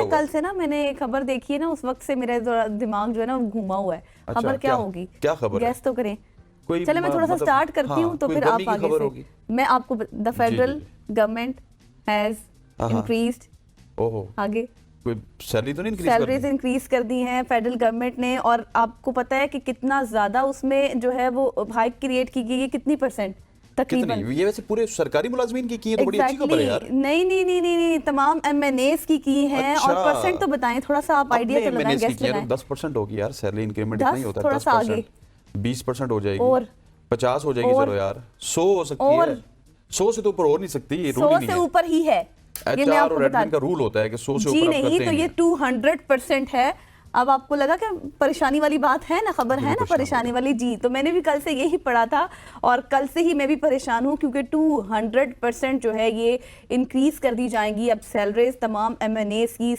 कल से ना मैंने खबर देखी है ना, उस वक्त से मेरा दिमाग जो है ना घूमा हुआ है। अच्छा, खबर क्या होगी? क्या खबर है? गैस तो करें। कोई चले मैं थोड़ा सा स्टार्ट करती हूँ तो कोई फिर गमी आप की आगे खबर से। होगी। मैं आपको the federal government has increased, ओहो, आगे कोई सैलरी तो नहीं इंक्रीज कर सैलरीज इंक्रीज कर दी हैं फेडरल गवर्नमेंट ने। और आपको पता है कि कितना ज्यादा उसमें जो है वो हाइक क्रिएट की गई है, कितनी %? तकरीबन कितनी? ये वैसे पूरे सरकारी मुलाजमीन की है तो बड़ी अच्छी खबर है यार। नहीं नहीं नहीं नहीं नहीं, तमाम MNAs की हैं। अच्छा। और परसेंट तो बताएं, थोड़ा सा आप आइडिया तो लगाएं, गेस लगाएं। 10% होगी यार, सैलरी इंक्रीमेंट इतना ही होता है। थोड़ा सा आगे 20% हो जाएगी, और 50 हो जाएगी। चलो यार 100 हो सकती है, 100 से तो ऊपर हो नहीं सकती, ये रूल ही 100 नहीं से है। ऊपर ही है, ये मैं HR आपको और बता एडमिन का रूल होता है कि 100 से जी ऊपर आप नहीं, करते तो ही ये नहीं। 200% है। अब आपको लगा कि परेशानी वाली बात है ना, खबर है ना परेशानी वाली जी। तो मैंने भी कल से यही पढ़ा था और कल से ही मैं भी परेशान हूँ, क्योंकि 200% जो है ये इंक्रीज कर दी जाएंगी अब सैलरीज तमाम MNAs की।